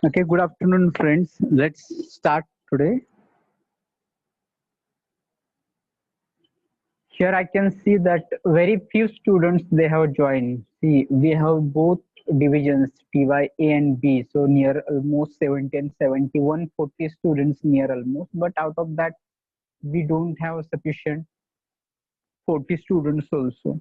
Okay, good afternoon, friends. Let's start today. Here I can see that very few students they have joined. See, we have both divisions TY A and B. So near almost 70 and 71, 40 students near almost. But out of that, we don't have sufficient 40 students also.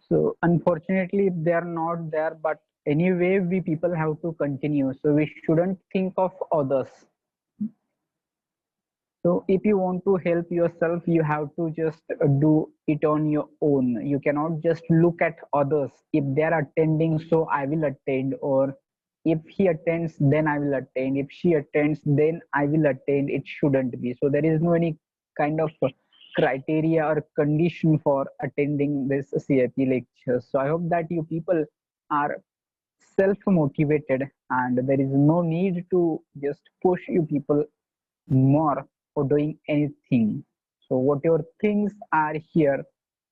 So unfortunately, they are not there. But anyway, we people have to continue. So we shouldn't think of others. So if you want to help yourself, you have to just do it on your own. You cannot just look at others. If they are attending, so I will attend, or if he attends, then I will attend. If she attends, then I will attend. It shouldn't be. So there is no any kind of criteria or condition for attending this CIP lecture. So I hope that you people are self-motivated and there is no need to just push you people more for doing anything. So whatever things are here,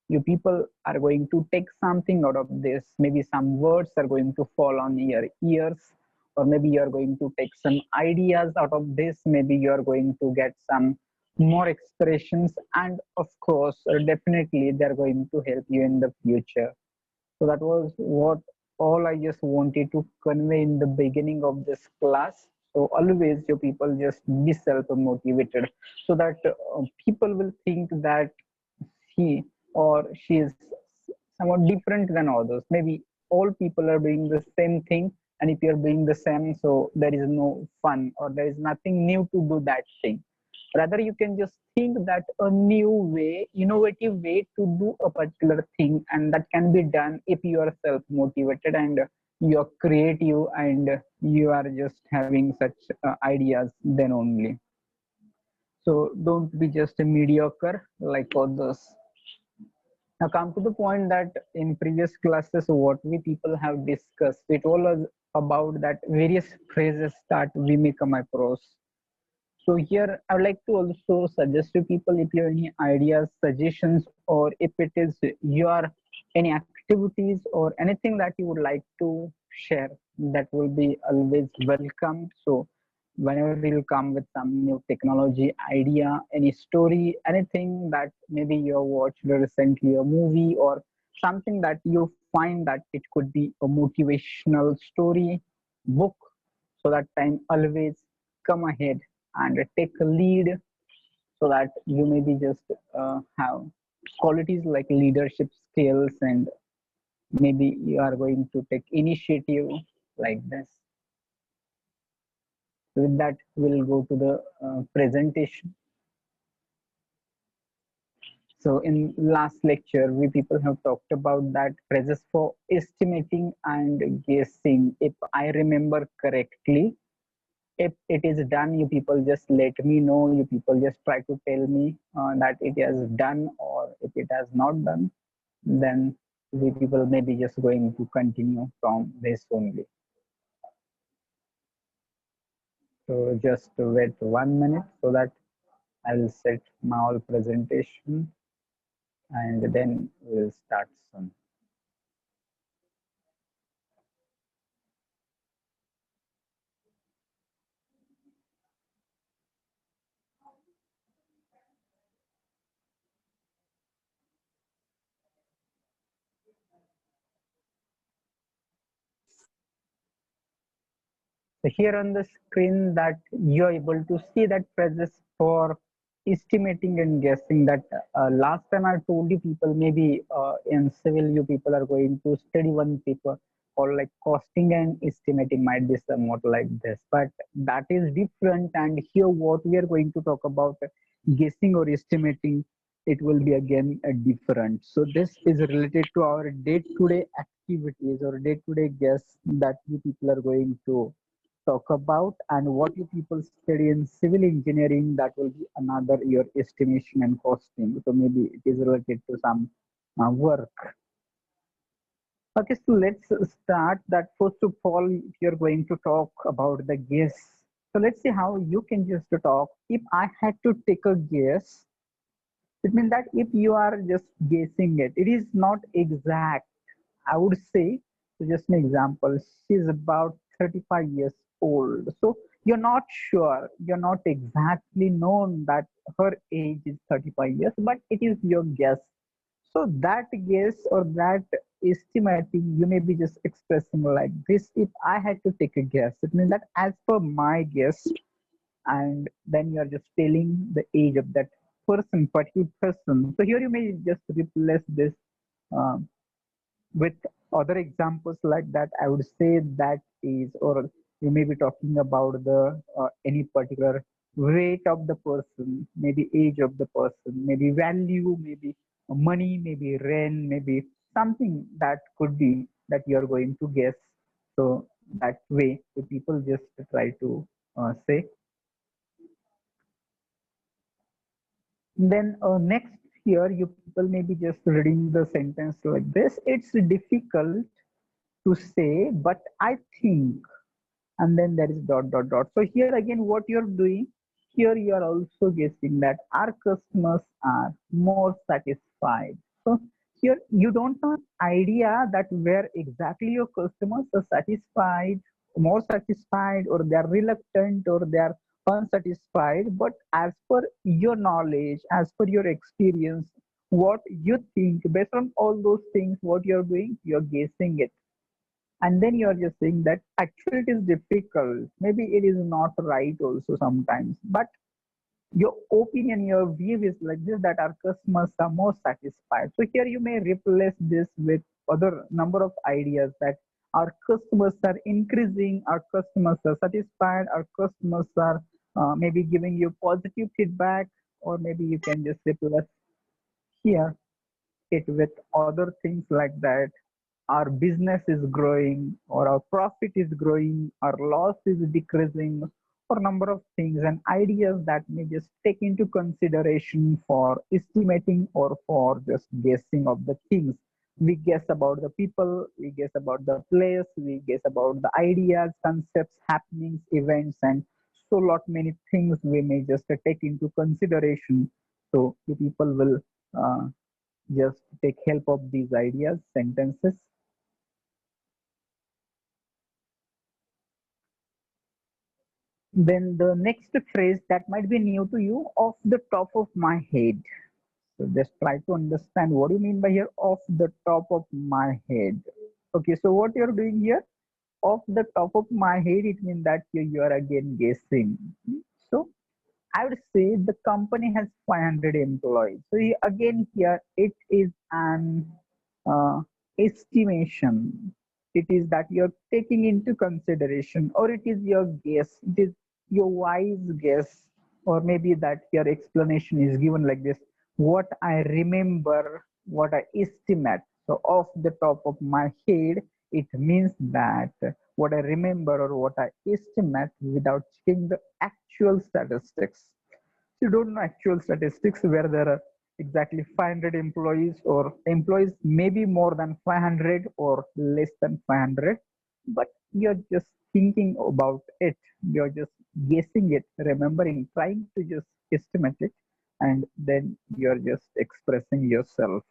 you people are going to take something out of this. Maybe some words are going to fall on your ears, or maybe you are going to take some ideas out of this. Maybe you are going to get some more expressions, and of course, definitely they are going to help you in the future. So that was what all I just wanted to convey in the beginning of this class. So always you people just be self-motivated so that people will think that he or she is somewhat different than others. Maybe all people are doing the same thing, and if you're doing the same, so there is no fun or there is nothing new to do that thing. Rather, you can just think that a new way, innovative way to do a particular thing, and that can be done if you are self motivated and you're creative and you are just having such ideas, then only. So don't be just a mediocre like others. Now come to the point that in previous classes, what we people have discussed, it all was about that various phrases that we may come across. So here I would like to also suggest to people if you have any ideas, suggestions, or if it is your any activities or anything that you would like to share, that will be always welcome. So whenever you'll come with some new technology idea, any story, anything that maybe you watched recently a movie or something that you find that it could be a motivational story, book, so that time always come ahead and take a lead so that you maybe just have qualities like leadership skills, and maybe you are going to take initiative like this. With that, we'll go to the presentation. So in last lecture, we people have talked about that phrases for estimating and guessing. If I remember correctly, if it is done, you people just let me know. You people just try to tell me that it has done, or if it has not done, then we people may be just going to continue from this only. So just wait 1 minute so that I will set my all presentation and then we'll start soon. So here on the screen that you're able to see that phrases for estimating and guessing, that last time I told you people, maybe in civil you people are going to study one paper or like costing and estimating might be somewhat like this, but that is different. And here what we are going to talk about, guessing or estimating, it will be again different. So this is related to our day-to-day activities or day-to-day guess that you people are going to talk about, and what you people study in civil engineering, that will be another your estimation and costing. So maybe it is related to some work. Okay, so let's start that. First of all, if you're going to talk about the guess, so let's see how you can just talk. If I had to take a guess, it means that if you are just guessing it, it is not exact. I would say So just an example, she's about 35 years old. So you're not sure, you're not exactly known that her age is 35 years, but it is your guess. So that guess or that estimating, you may be just expressing like this. If I had to take a guess, it means that as per my guess, and then you are just telling the age of that person, particular person. So here you may just replace this um, with other examples like that. I would say that is, or you may be talking about the any particular weight of the person, maybe age of the person, maybe value, maybe money, maybe rent, maybe something that could be that you are going to guess. So that way the people just try to say. Then next here, you people may be just reading the sentence like this. It's difficult to say, but I think, and then there is dot dot dot. So here again, what you're doing, here you are also guessing that our customers are more satisfied. So here you don't have idea that where exactly your customers are satisfied, more satisfied, or they are reluctant, or they are unsatisfied. But as per your knowledge, as per your experience, what you think based on all those things, what you're doing, you're guessing it, and then you're just saying that actually it is difficult, maybe it is not right also sometimes, but your opinion, your view is like this, that our customers are more satisfied. So here you may replace this with other number of ideas, that our customers are increasing, our customers are satisfied, our customers are maybe giving you positive feedback, or maybe you can just replace here it with other things like that. Our business is growing, or our profit is growing, our loss is decreasing, or number of things and ideas that may just take into consideration for estimating or for just guessing of the things. We guess about the people, we guess about the place, we guess about the ideas, concepts, happenings, events, and so lot many things we may just take into consideration. So the people will uh, just take help of these ideas, sentences. Then the next phrase that might be new to you, off the top of my head. So just try to understand what do you mean by here, off the top of my head. Okay, so what you're doing here, off the top of my head, it means that you are again guessing. So I would say the company has 500 employees. So again here it is an uh, estimation. It is that you're taking into consideration, or it is your guess. It is your wise guess, or maybe that your explanation is given like this. What I remember, what I estimate. So off the top of my head, it means that what I remember or what I estimate without checking the actual statistics. You don't know actual statistics where there are exactly 500 employees, or employees maybe more than 500 or less than 500, but you're just thinking about it. You're just guessing it, remembering, trying to just estimate it, and then you're just expressing yourself.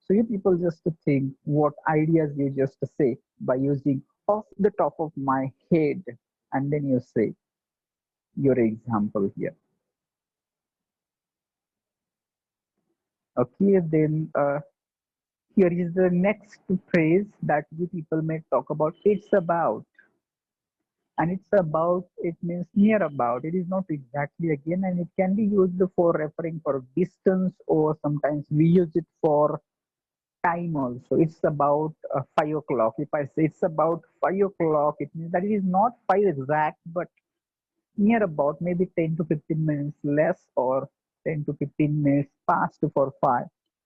So you people just think what ideas you just say by using off the top of my head, and then you say your example here. Okay, then here is the next phrase that we people may talk about. It's about, and it's about, it means near about. It is not exactly again, and it can be used for referring for distance, or sometimes we use it for time also. It's about 5 o'clock. If I say it's about 5 o'clock, it means that it is not five exact, but near about, maybe 10 to 15 minutes less, or 10 to 15 minutes past for 5.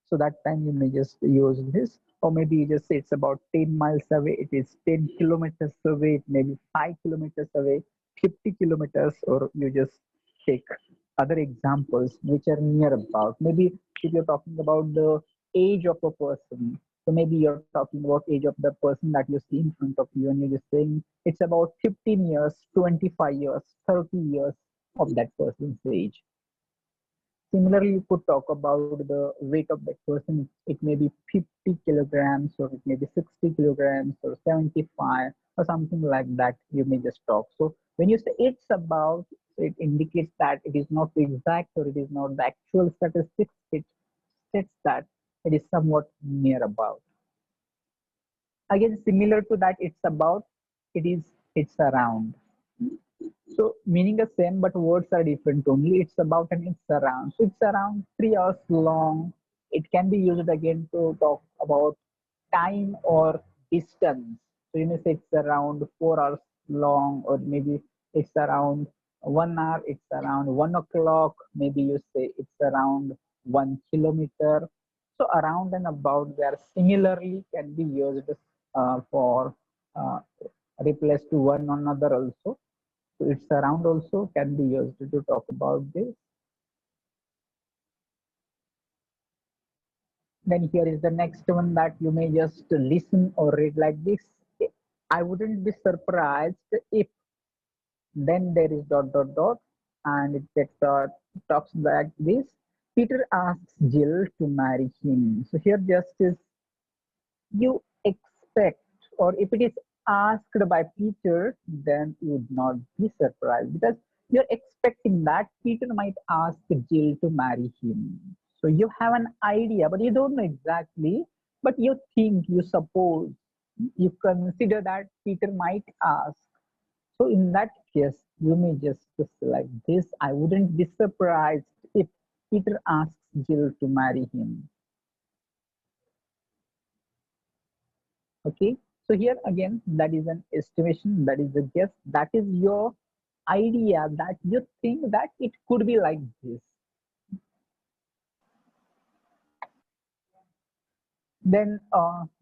So that time you may just use this, or maybe you just say it's about 10 miles away, it is 10 kilometers away, it may be 5 kilometers away, 50 kilometers, or you just take other examples which are near about. Maybe if you're talking about the age of a person, so maybe you're talking about age of the person that you see in front of you, and you're just saying it's about 15 years, 25 years, 30 years of that person's age. Similarly, you could talk about the weight of that person. It may be 50 kilograms, or it may be 60 kilograms, or 75, or something like that. You may just talk. So when you say it's about, it indicates that it is not exact, or it is not the actual statistics. It states that it is somewhat near about. Again, similar to that, it's about, it is, it's around. So meaning the same, but words are different only. It's about and it's around. So it's around 3 hours long. It can be used again to talk about time or distance. So you may say it's around 4 hours long, or maybe it's around 1 hour, it's around 1 o'clock. Maybe you say it's around 1 kilometer. So around and about there similarly can be used for uh, replace to one another also. So its around also can be used to talk about this. Then here is the next one that you may just listen or read like this. I wouldn't be surprised if, then there is dot dot dot, and it gets talks like this. Peter asks Jill to marry him. So here just is, you expect, or if it is asked by Peter, then you would not be surprised, because you're expecting that Peter might ask Jill to marry him. So you have an idea, but you don't know exactly, but you think, you suppose, you consider that Peter might ask. So in that case, you may just like this. I wouldn't be surprised if Peter asks Jill to marry him. Okay, so here again, that is an estimation, that is a guess, that is your idea, that you think that it could be like this. Then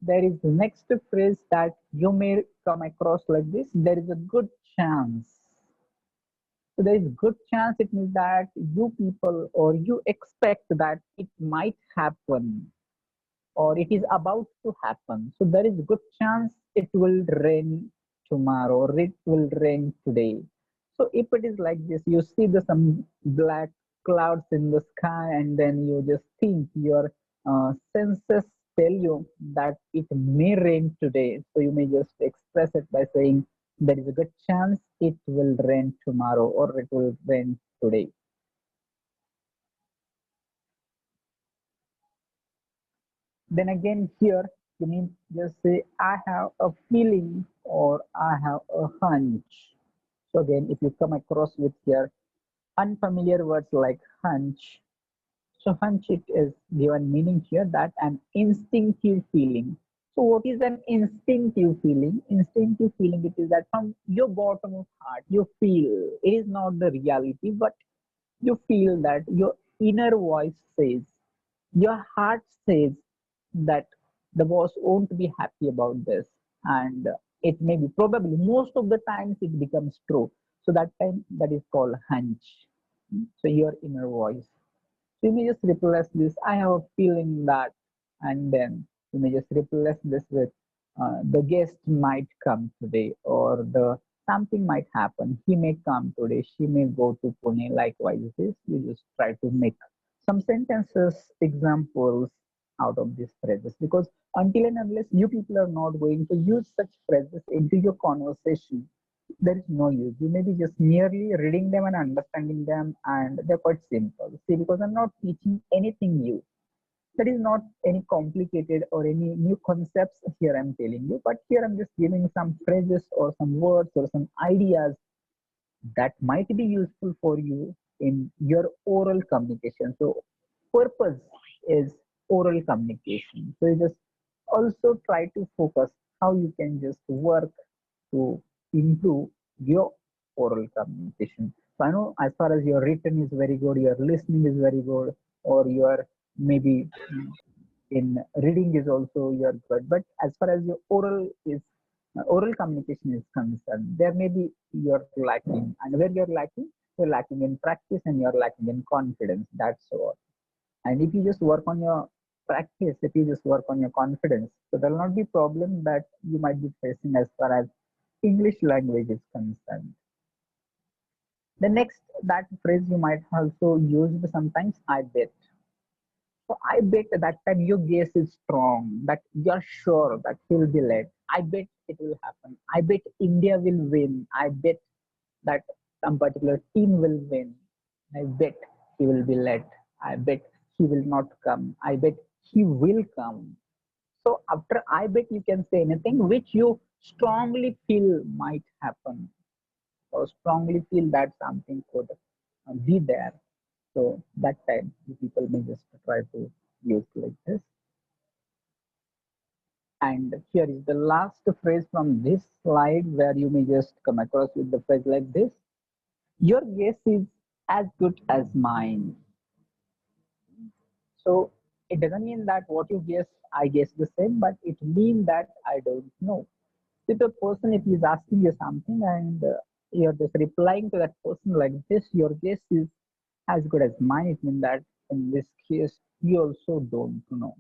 there is the next phrase that you may come across like this: there is a good chance. So there is good chance, it means that you people, or you expect that it might happen, or it is about to happen. So there is good chance it will rain tomorrow, or it will rain today. So if it is like this, you see the some black clouds in the sky, and then you just think, your senses tell you that it may rain today. So you may just express it by saying there is a good chance it will rain tomorrow, or it will rain today. Then again here, you mean just say, I have a feeling, or I have a hunch. So again, if you come across with here unfamiliar words like hunch, so hunch, it is given meaning here that an instinctive feeling. So what is an instinctive feeling? Instinctive feeling, it is that from your bottom of heart, you feel, it is not the reality, but you feel that your inner voice says, your heart says that the boss won't be happy about this, and it may be, probably most of the times it becomes true. So that time, that is called hunch. So your inner voice. So you may just replace this, I have a feeling that, and then you may just replace this with the guest might come today, or the something might happen. He may come today, she may go to Pune. Likewise, this you just try to make some sentences, examples out of these phrases, because until and unless you people are not going to use such phrases into your conversation, there is no use. You may be just merely reading them and understanding them, and they're quite simple. See, because I'm not teaching anything new. That is not any complicated or any new concepts here I'm telling you, but here I'm just giving some phrases or some words or some ideas that might be useful for you in your oral communication. So purpose is oral communication. So you just also try to focus how you can just work to improve your oral communication. So I know as far as your written is very good, your listening is very good, or your maybe in reading is also you're good. But as far as your oral communication is concerned, there may be you're lacking, and where you're lacking in practice and you're lacking in confidence. That's all. And if you just work on your practice, if you just work on your confidence, so there will not be problem that you might be facing as far as English language is concerned. The next, that phrase you might also use sometimes, I bet. So I bet that time your guess is strong, that you're sure that he'll be led. I bet it will happen. I bet India will win. I bet that some particular team will win. I bet he will be led. I bet he will not come. I bet he will come. So after I bet you can say anything which you strongly feel might happen or strongly feel that something could be there. So that time the people may just try to use like this. And here is the last phrase from this slide where you may just come across with the phrase like this. Your guess is as good as mine. So it doesn't mean that what you guess, I guess the same, but it means that I don't know. If a person, if he's asking you something and you're just replying to that person like this, your guess is as good as mine, it means that in this case, you also don't know.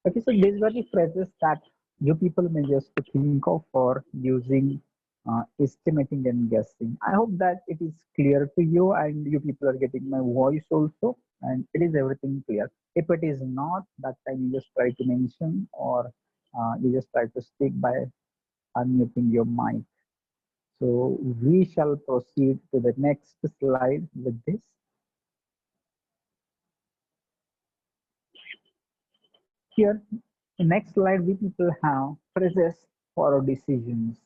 Okay, so these were the phrases that you people may just think of for using estimating and guessing. I hope that it is clear to you and you people are getting my voice also and it is everything clear. If it is not, that time you just try to mention or you just try to speak by unmuting your mic. So we shall proceed to the next slide with this. Here, the next slide, we people have phrases for decisions.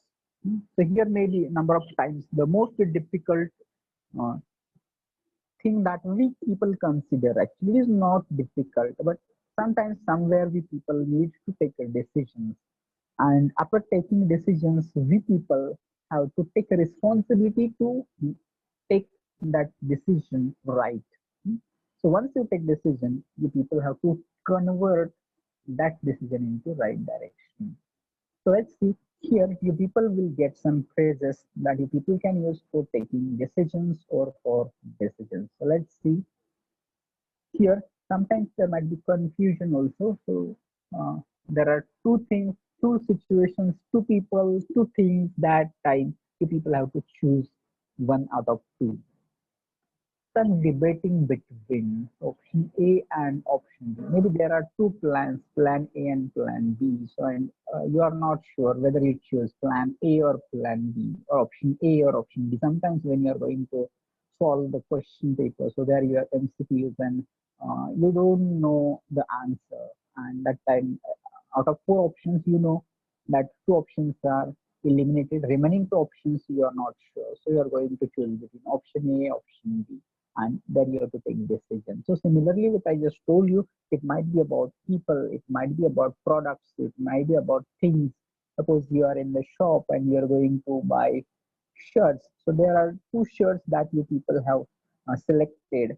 So here maybe a number of times the most difficult uh, thing that we people consider actually is not difficult, but sometimes somewhere we people need to take a decisions. And after taking decisions, we people have to take a responsibility to take that decision right. So once you take decision, you people have to convert that decision into right direction. So let's see here, you people will get some phrases that you people can use for taking decisions or for decisions. So let's see here. Sometimes there might be confusion also. So there are two things, two situations, two people, two things that time you people have to choose one out of two. I'm debating between option A and option B. Maybe there are two plans, plan A and plan B. So and you are not sure whether you choose plan A or plan B or option A or option B. Sometimes when you are going to solve the question paper, so there you have MCQs and you don't know the answer. And that time, out of four options, you know that two options are eliminated. Remaining two options you are not sure. So you are going to choose between option A, option B, and then you have to take decision. So similarly, what I just told you, it might be about people, it might be about products, it might be about things. Suppose you are in the shop and you are going to buy shirts. So there are two shirts that you people have selected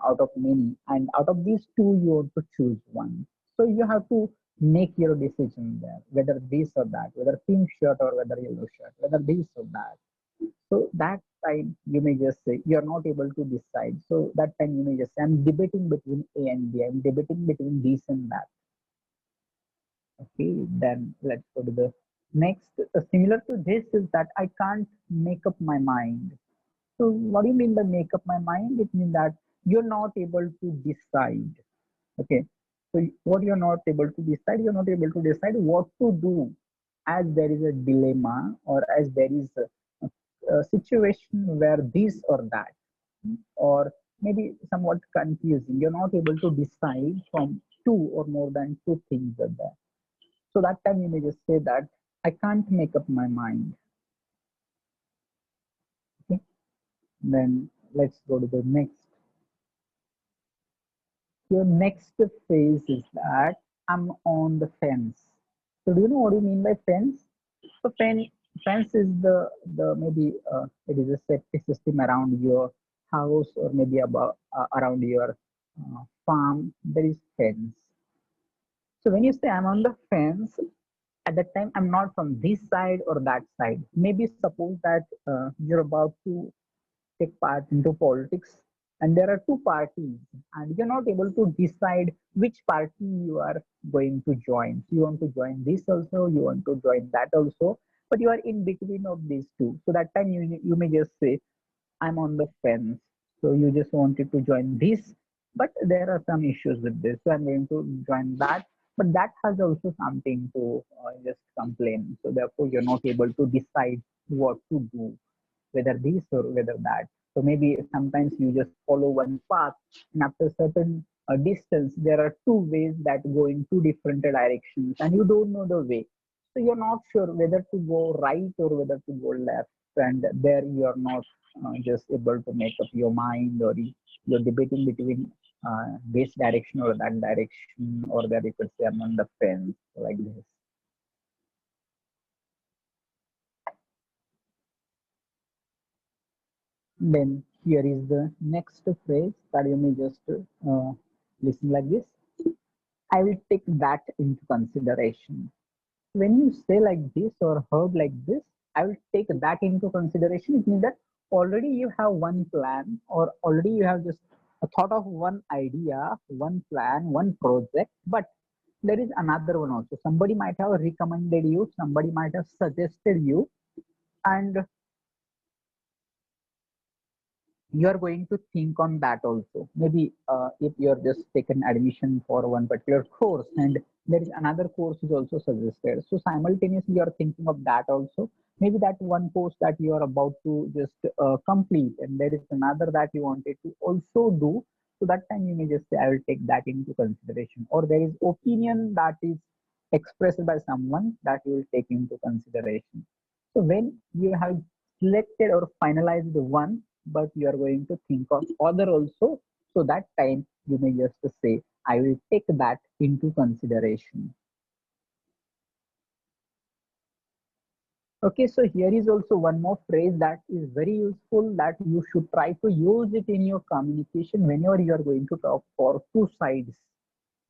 out of many, and out of these two, you want to choose one. So you have to make your decision there, whether this or that, whether pink shirt or whether yellow shirt, whether this or that. So that time you may just say you're not able to decide. So that time you may just say, I'm debating between A and B. I'm debating between this and that. Okay, then let's go to the next. Similar to this is that I can't make up my mind. So what do you mean by make up my mind? It means that you're not able to decide. Okay. So what you're not able to decide, you're not able to decide what to do as there is a dilemma or as there is a situation where this or that, or maybe somewhat confusing. You're not able to decide from two or more than two things are there. So that time you may just say that I can't make up my mind. Okay. Then let's go to the next. Your next phase is that I'm on the fence. So do you know what you mean by fence? So fence is the maybe it is a safety system around your house or maybe about around your farm. There is fence. So when you say I'm on the fence, at that time I'm not from this side or that side. Maybe suppose that you're about to take part into politics and there are two parties and you're not able to decide which party you are going to join. So you want to join this also, you want to join that also, but you are in between of these two. So that time you may just say, I'm on the fence. So you just wanted to join this, but there are some issues with this. So I'm going to join that. But that has also something to just complain. So therefore, you're not able to decide what to do, whether this or whether that. So maybe sometimes you just follow one path, and after certain distance, there are two ways that go in two different directions, and you don't know the way. So you're not sure whether to go right or whether to go left, and there you're not just able to make up your mind, or you're debating between this direction or that direction, or that you could say I'm on the fence like this. Then here is the next phrase that you may just listen like this. I will take that into consideration. When you say like this or heard like this, I will take that into consideration. It means that already you have one plan, or already you have just a thought of one idea, one plan, one project, but there is another one also. Somebody might have recommended you, somebody might have suggested you, and you are going to think on that also. Maybe if you are just taken admission for one particular course, and there is another course is also suggested, so simultaneously you are thinking of that also. Maybe that one course that you are about to just complete, and there is another that you wanted to also do. So that time you may just say, I will take that into consideration. Or there is opinion that is expressed by someone that you will take into consideration. So when you have selected or finalized one, but you are going to think of other also. So that time you may just say, I will take that into consideration. Okay, so here is also one more phrase that is very useful, that you should try to use it in your communication whenever you are going to talk for two sides.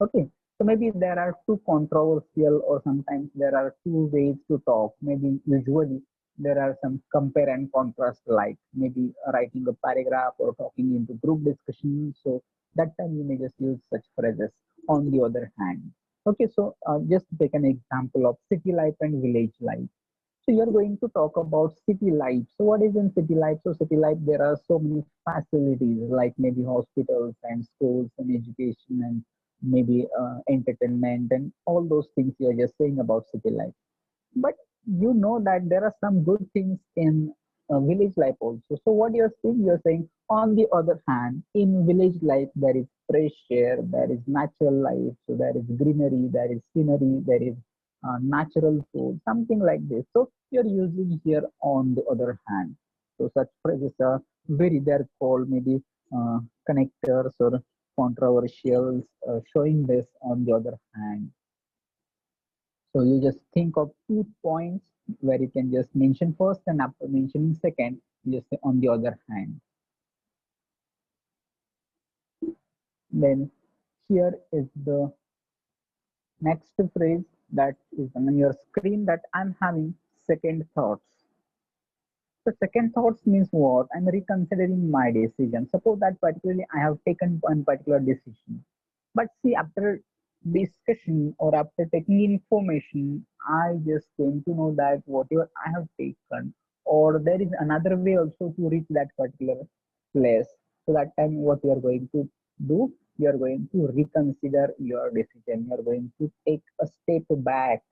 Okay, so maybe there are two controversial, or sometimes there are two ways to talk. Maybe usually there are some compare and contrast, like maybe writing a paragraph or talking into group discussion. So that time you may just use such phrases. On the other hand, okay, so just take an example of city life and village life. So you're going to talk about city life. So what is in city life? So city life, there are so many facilities, like maybe hospitals and schools and education, and maybe entertainment and all those things you're just saying about city life. But you know that there are some good things in village life also. So what you're saying, on the other hand, in village life, there is fresh air, there is natural life, so there is greenery, there is scenery, there is natural food, something like this. So you're using here on the other hand. So such phrases are they're called maybe connectors or controversials, showing this on the other hand. So you just think of two points where you can just mention first, and after mentioning second, you just say on the other hand. Then here is the next phrase that is on your screen, that I'm having second thoughts. So second thoughts means what? I'm reconsidering my decision. Suppose that particularly I have taken one particular decision. But see, after discussion or after taking information, I just came to know that whatever I have taken, or there is another way also to reach that particular place. So that time, what you are going to do, you are going to reconsider your decision. You are going to take a step back.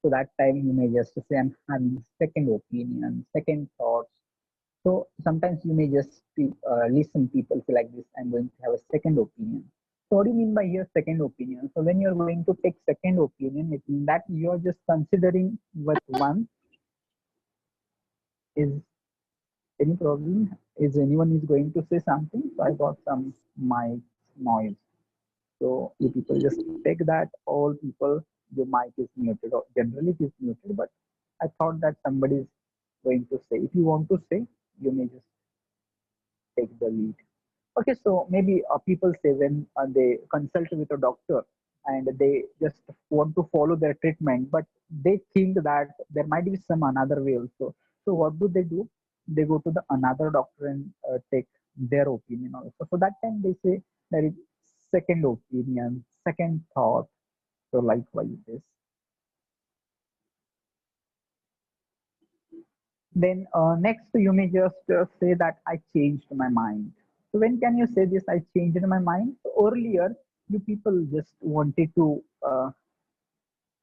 So that time you may just say, I'm having second opinion, second thoughts. So sometimes you may just listen people feel like this, I'm going to have a second opinion. So what do you mean by your second opinion? So when you're going to take second opinion, it means that you're just considering what one is. Any problem? Is anyone is going to say something? So I got some mic noise. So you people just take that, all people, your mic is muted, or generally it is muted, but I thought that somebody is going to say. If you want to say, you may just take the lead. Okay, so maybe people say when they consult with a doctor and they just want to follow their treatment, but they think that there might be some another way also. So what do? They go to the another doctor and take their opinion also. So that time they say there is second opinion, second thought. So likewise this. Then next you may just say that I changed my mind. So when can you say this, I changed my mind? So earlier you people just wanted to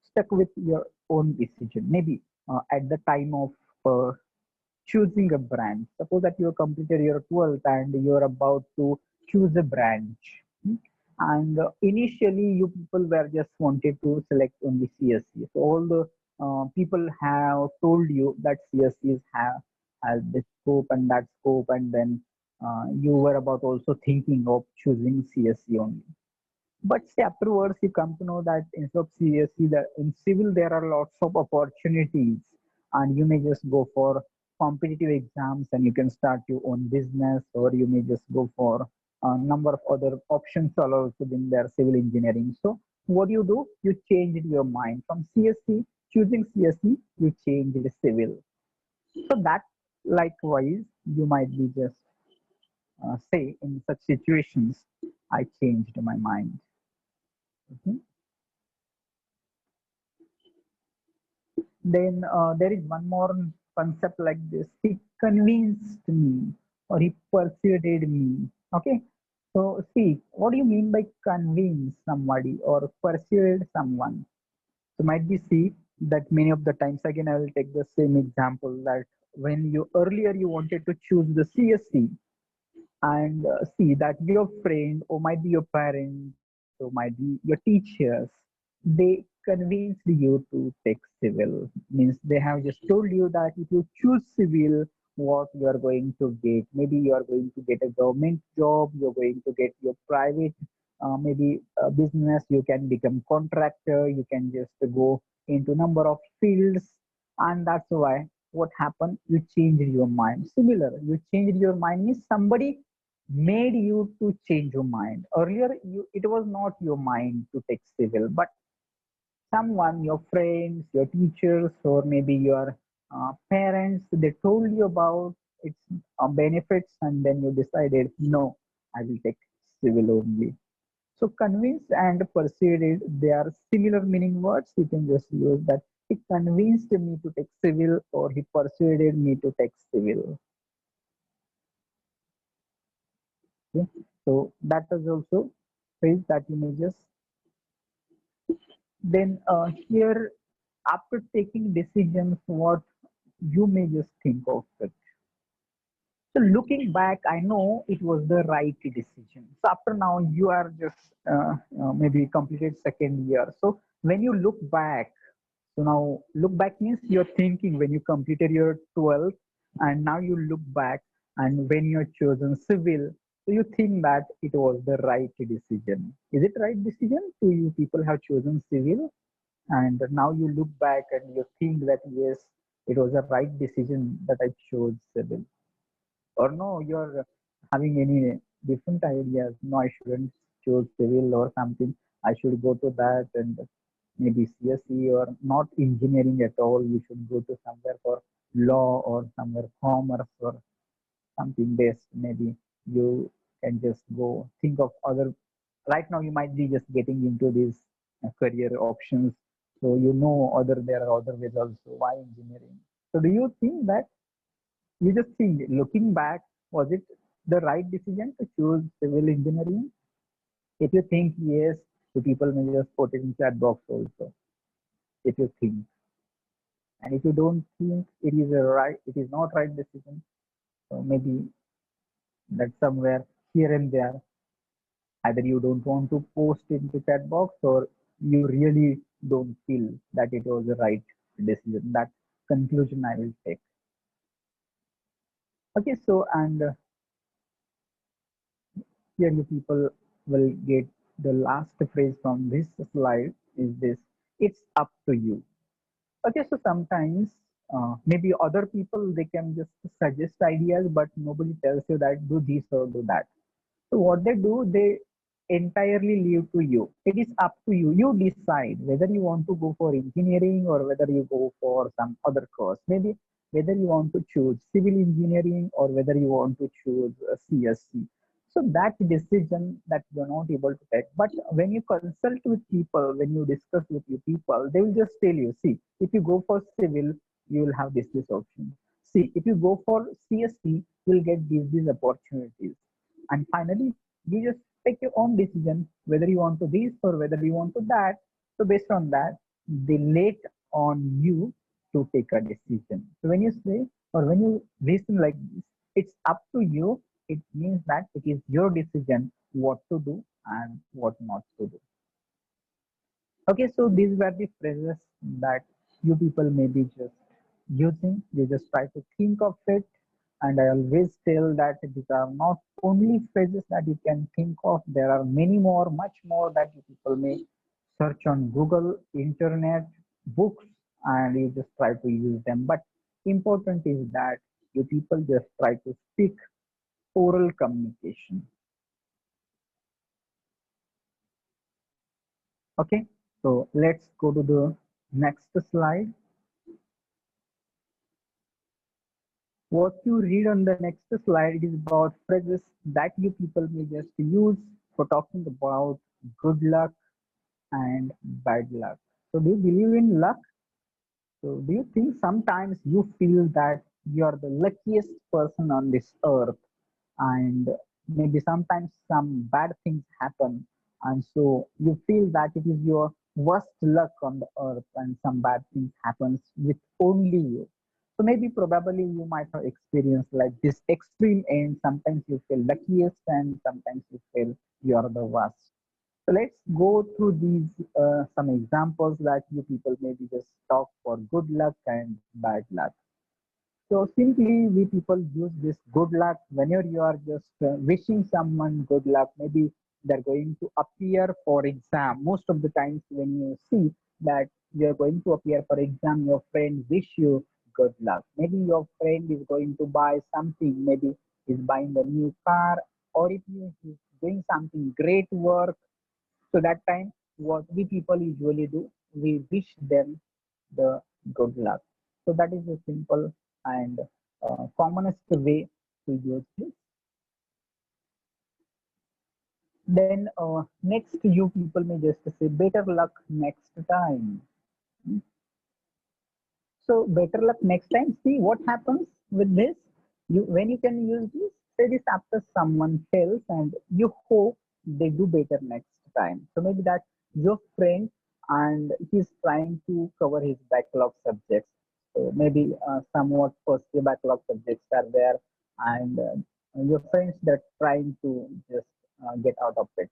stuck with your own decision. Maybe at the time of choosing a brand. Suppose that you have completed your 12th and you're about to choose a branch. And initially, you people were just wanted to select only CSC. So all the people have told you that CSCs have has this scope and that scope, and then you were about also thinking of choosing CSC only. But say afterwards, you come to know that instead of CSC, that in civil there are lots of opportunities, and you may just go for competitive exams and you can start your own business, or you may just go for a number of other options are also in their civil engineering. So what do? You changed your mind from CSC, choosing CSC, you changed civil. So that likewise, you might be just say in such situations, I changed my mind. Mhm. Then there is one more concept like this. He convinced me or he persuaded me. Okay. So see, what do you mean by convince somebody or persuade someone? So might be see that many of the times again I will take the same example that when you earlier you wanted to choose the CSC and see that your friend or might be your parents or might be your teachers, they convinced you to take civil. Means they have just told you that if you choose civil, what you are going to get, maybe you are going to get a government job, you're going to get your private maybe business, you can become contractor, you can just go into number of fields. And that's why what happened, you changed your mind. Similar, you changed your mind means somebody made you to change your mind. Earlier, it was not your mind to take civil, but someone, your friends, your teachers, or maybe your parents, they told you about its benefits, and then you decided, no, I will take civil only. So convinced and persuaded, they are similar meaning words. You can just use that. He convinced me to take civil, or he persuaded me to take civil. Okay? So that is also phrase that you may just then here after taking decisions, what you may just think of it. So looking back, I know it was the right decision. So after now, you are just maybe completed second year. So when you look back, so now look back means you're thinking when you completed your 12th and now you look back and when you're chosen civil, so you think that it was the right decision. Is it right decision to you people have chosen civil and now you look back and you think that yes, it was a right decision that I chose civil? Or no, you're having any different ideas? No, I shouldn't choose civil or something. I should go to that and maybe CSE or not engineering at all. You should go to somewhere for law or somewhere commerce or something based. Maybe you can just go think of other. Right now, you might be just getting into these career options. So you know other there are other ways also. Why engineering? So do you think that you just think, looking back, was it the right decision to choose civil engineering? If you think yes, the people may just put it in chat box also. If you think, and if you don't think it is not right decision. So maybe that somewhere here and there, either you don't want to post into chat box or you really don't feel that it was the right decision. That conclusion I will take. Okay, so and here you people will get the last phrase from this slide is this: it's up to you. Okay, so sometimes maybe other people they can just suggest ideas, but nobody tells you that do this or do that. So what they do, they entirely leave to you. It is up to you. You decide whether you want to go for engineering or whether you go for some other course. Maybe whether you want to choose civil engineering or whether you want to choose CSC. So that decision that you're not able to take. But when you consult with people, when you discuss with you people, they will just tell you, see, if you go for civil, you will have this option. See, if you go for CST, you'll get these opportunities. And finally, you just take your own decision whether you want to this or whether you want to that. So based on that, they late on you to take a decision. So when you say or when you listen like this, it's up to you. It means that it is your decision what to do and what not to do. Okay, so these were the phrases that you people may be just using. You just try to think of it. And I always tell that these are not only phrases that you can think of. There are many more, much more that you people may search on Google, internet, books, and you just try to use them. But important is that you people just try to speak oral communication. Okay, so let's go to the next slide. What you read on the next slide is about phrases that you people may just use for talking about good luck and bad luck. So, do you believe in luck? So, do you think sometimes you feel that you are the luckiest person on this earth, and maybe sometimes some bad things happen, and so you feel that it is your worst luck on the earth, and some bad things happens with only you. So maybe probably you might have experienced like this extreme end. Sometimes you feel luckiest, and sometimes you feel you are the worst. So let's go through these some examples that you people maybe just talk for good luck and bad luck. So simply we people use this good luck whenever you are just wishing someone good luck. Maybe they're going to appear for exam. Most of the times when you see that you're going to appear for exam, your friend wish you good luck. Maybe your friend is going to buy something, maybe is buying a new car, or if you is doing something great work. So that time what we people usually do, we wish them the good luck. So that is the simple and commonest way to use this. Then next you people may just say better luck next time. So better luck next time. See what happens with this. You when you can use this, say this after someone else, and you hope they do better next time. So maybe that your friend and he's trying to cover his backlog subjects. So maybe somewhat first year backlog subjects are there, and your friends that trying to just get out of it.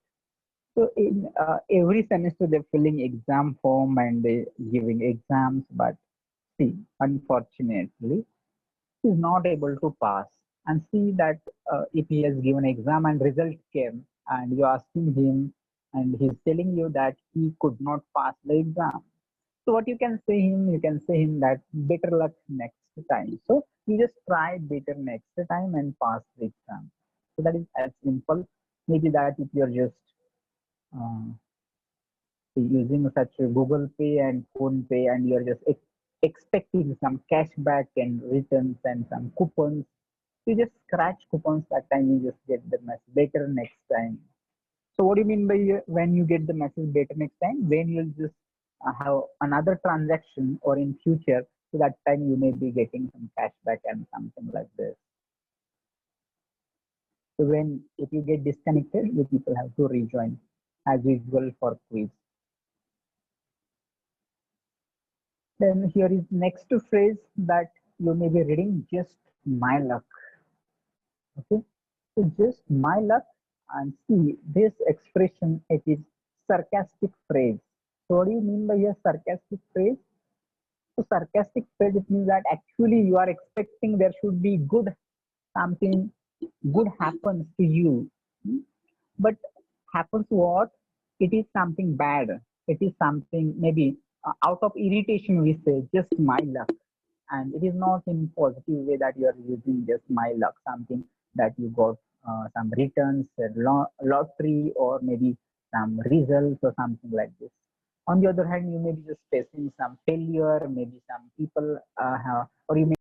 So in every semester they're filling exam form and they giving exams, but see, unfortunately, he is not able to pass. And see that if he has given exam and result came, and you're asking him, and he's telling you that he could not pass the exam. So what you can say him, you can say him that better luck next time. So you just try better next time and pass the exam. So that is as simple. Maybe that if you're just uh, using such a Google Pay and Phone Pay, and you're just expecting some cashback and returns and some coupons. You just scratch coupons that time, you just get the message better next time. So what do you mean by when you get the message better next time? When you'll just have another transaction or in future, so that time you may be getting some cashback and something like this. So when if you get disconnected, you people have to rejoin as usual for quiz. Then here is next phrase that you may be reading, just my luck. Okay, so just my luck, and see this expression, it is sarcastic phrase. So what do you mean by a sarcastic phrase? So sarcastic phrase, it means that actually you are expecting there should be good, something good happens to you. Hmm? But happens what? It is something bad. It is something maybe out of irritation we say just my luck, and it is not in positive way that you are using just my luck, something that you got some returns, a lottery, or maybe some results or something like this. On the other hand, you may be just facing some failure, maybe some people have, or you may